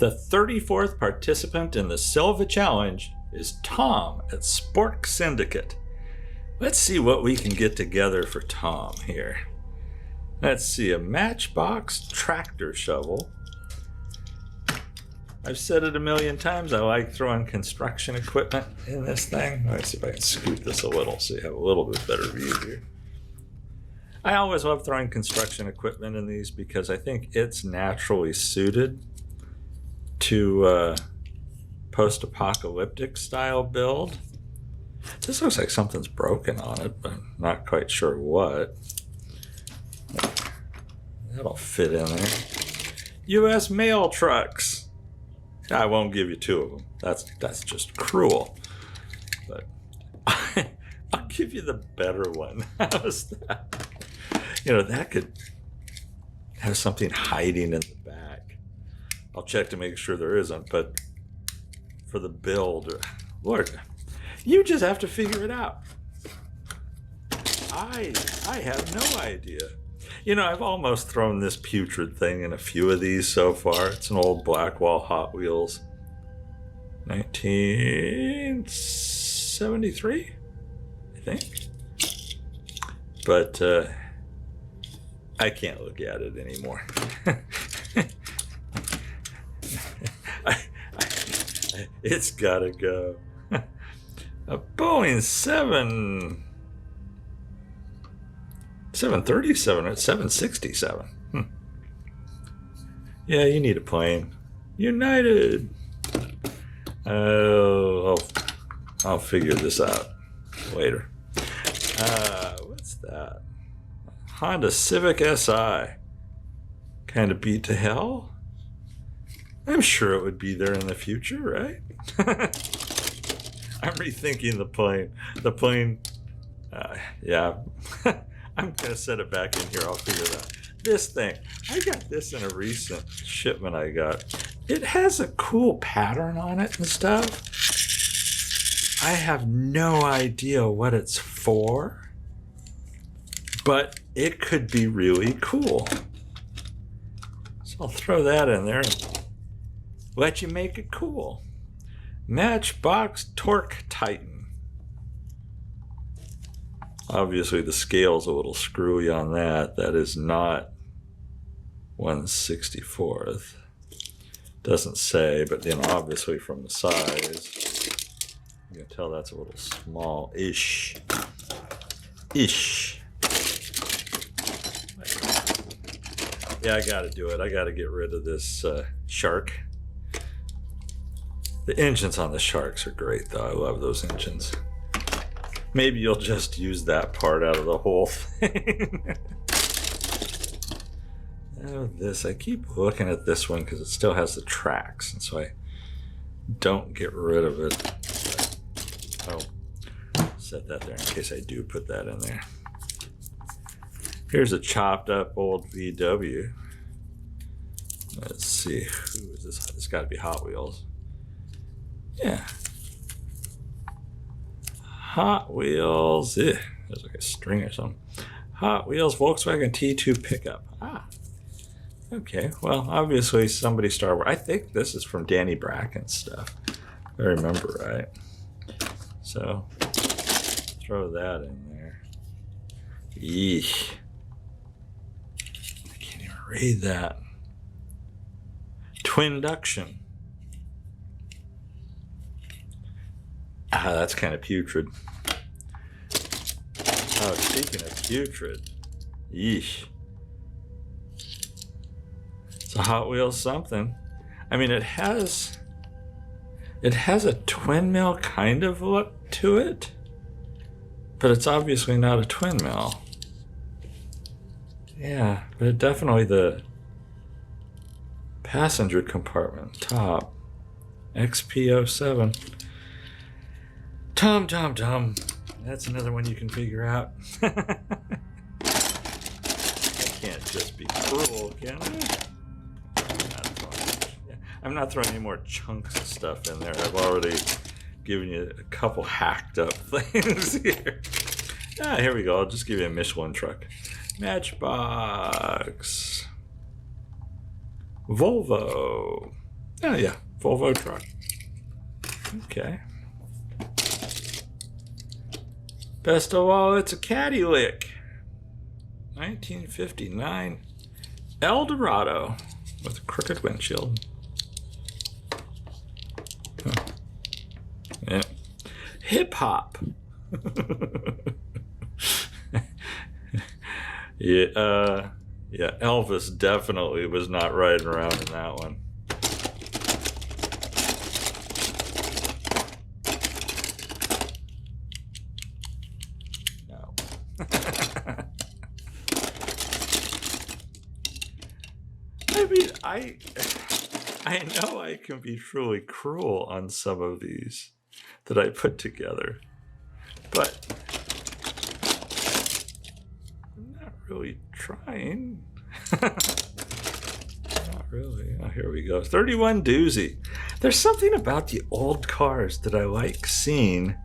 The 34th participant in the Silva challenge is Tom at Spork Syndicate. Let's see what we can get together for Tom here. Let's see, a matchbox tractor shovel. I've said it a million times, I like throwing construction equipment in this thing. Let's see if I can scoot this a little so you have a little bit better view here. I always love throwing construction equipment in these because I think it's naturally suited to post-apocalyptic style build. This looks like something's broken on it, but I'm not quite sure what. That'll fit in there. U.S. mail trucks. I won't give you two of them. That's just cruel. But I'll give you the better one. How's that? You know, that could have something hiding in the back. I'll check to make sure there isn't, but for the build, Lord, you just have to figure it out. I have no idea. You know, I've almost thrown this putrid thing in a few of these so far. It's an old Blackwall Hot Wheels. 1973, I think. But I can't look at it anymore. It's gotta go. A Boeing 737 at 767. Yeah, you need a plane. United. I'll figure this out later. What's that? Honda Civic Si. Kind of beat to hell. I'm sure it would be there in the future, right? I'm rethinking the plane. The plane, yeah. I'm going to set it back in here. I'll figure it out. This thing, I got this in a recent shipment I got. It has a cool pattern on it and stuff. I have no idea what it's for, but it could be really cool. So I'll throw that in there and let you make it cool. Matchbox Torque Titan. Obviously the scale's a little screwy on that. That is not 1/64th. Doesn't say, but you know, obviously from the size, you can tell that's a little small-ish. Yeah, I gotta do it. I gotta get rid of this shark. The engines on the sharks are great though. I love those engines. Maybe you'll just use that part out of the whole thing. Oh, this, I keep looking at this one because it still has the tracks, and so I don't get rid of it. But, oh, set that there in case I do put that in there. Here's a chopped up old VW. Let's see, who is this? It's got to be Hot Wheels. Yeah. Hot Wheels. There's like a string or something. Hot Wheels Volkswagen T2 pickup. Ah. Okay. Well, obviously somebody Star Wars. I think this is from Danny Bracken's stuff. If I remember right. So throw that in there. Yeesh. I can't even read that. Twinduction. Ah, that's kind of putrid. Oh, speaking of putrid. Yeesh. It's a Hot Wheels something. I mean, it has a twin mill kind of look to it, but it's obviously not a twin mill. Yeah, but it definitely the passenger compartment top. XP07. Tom. That's another one you can figure out. I can't just be cruel, can I? I'm not throwing any more chunks of stuff in there. I've already given you a couple hacked up things here. Ah, here we go. I'll just give you a Michelin truck. Matchbox. Volvo. Oh yeah, Volvo truck. Okay. Best of all, it's a caddy lick. 1959 Eldorado with a crooked windshield. Huh. Yeah. Hip hop. Yeah, Elvis definitely was not riding around in that one. No. I mean, I know I can be truly cruel on some of these that I put together, but I'm not really trying. Not really. Oh, here we go. 31 doozy. There's something about the old cars that I like seeing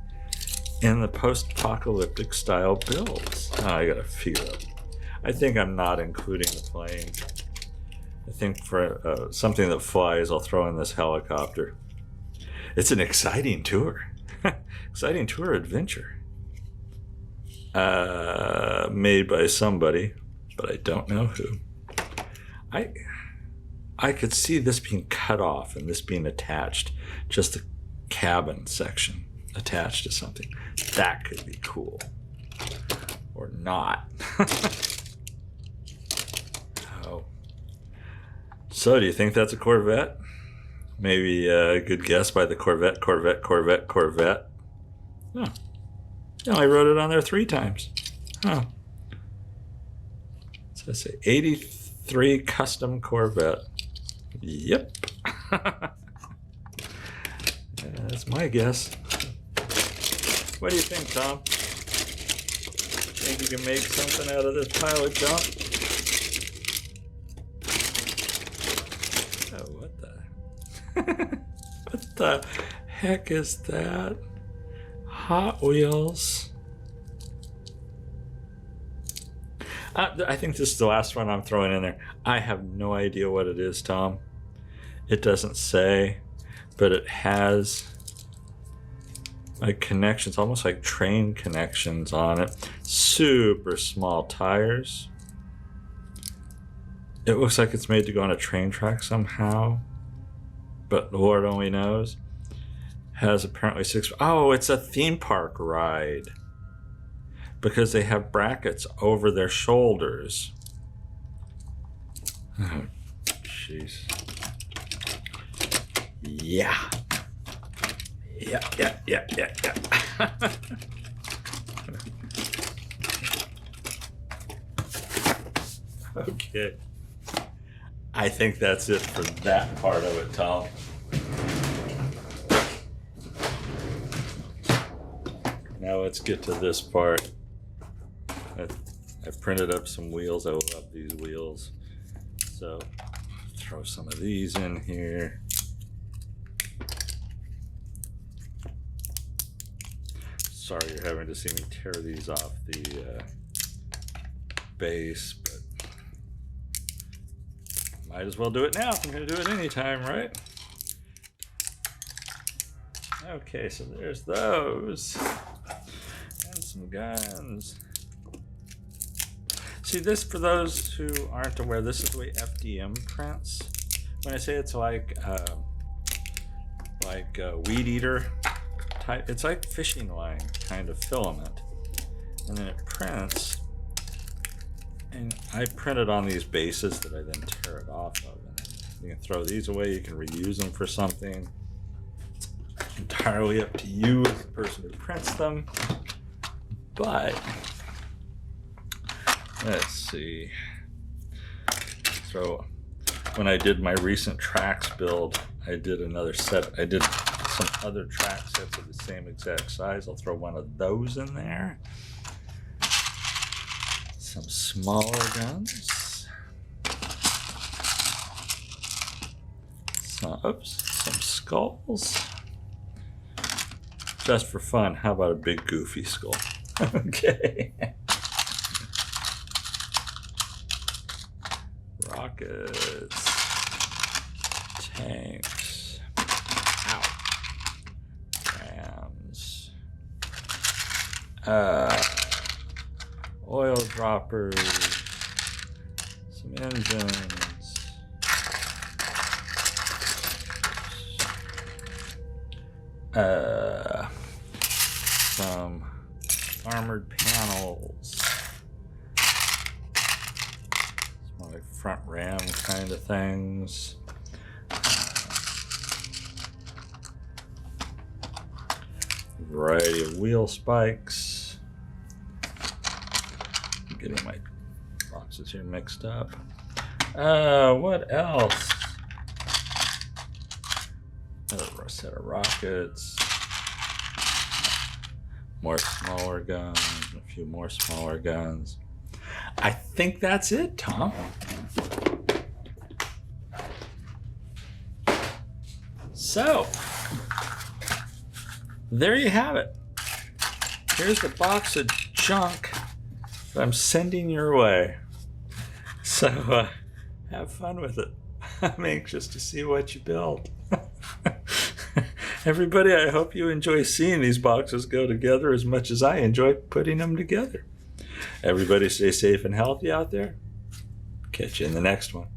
in the post-apocalyptic style builds. Oh, I gotta figure out. I think I'm not including the plane. I think for something that flies, I'll throw in this helicopter. It's an exciting tour. Exciting tour adventure. Made by somebody, but I don't know who. I could see this being cut off and this being attached. Just the cabin section attached to something. That could be cool. Or not. Oh. So, do you think that's a Corvette? Maybe a good guess by the Corvette. Oh. Yeah, I wrote it on there 3 times. Huh. So I say 83 custom Corvette. Yep. That's my guess. What do you think, Tom? Think you can make something out of this pile of junk? Oh, what the? What the heck is that? Hot Wheels. I think this is the last one I'm throwing in there. I have no idea what it is, Tom. It doesn't say, but it has like connections, almost like train connections on it. Super small tires. It looks like it's made to go on a train track somehow, but the Lord only knows. Has apparently 6. Oh, it's a theme park ride because they have brackets over their shoulders. Oh, jeez. Yeah. Yeah. Okay. I think that's it for that part of it, Tom. Now let's get to this part. I printed up some wheels. I love these wheels. So throw some of these in here. Sorry you're having to see me tear these off the base, but might as well do it now if I'm going to do it anytime, right? Okay, so there's those. And some guns. See, this, for those who aren't aware, this is the way FDM prints. When I say it's like a weed eater type, it's like fishing line kind of filament. And then it prints. And I print it on these bases that I then tear it off of. And you can throw these away, you can reuse them for something. It's entirely up to you as the person who prints them. But let's see. So when I did my recent tracks build, I did another set. I did some other track sets of the same exact size. I'll throw one of those in there. Some smaller guns. Some skulls. Just for fun, how about a big goofy skull? Okay. Rockets. Tanks. Oil droppers, some engines, some armored panels, some like front ram kind of things, variety of wheel spikes. I'm getting my boxes here mixed up. What else? Another set of rockets, more smaller guns, a few more smaller guns. I think that's it, Tom. So, there you have it. Here's the box of junk that I'm sending your way. So, have fun with it. I'm anxious to see what you build. Everybody, I hope you enjoy seeing these boxes go together as much as I enjoy putting them together. Everybody stay safe and healthy out there. Catch you in the next one.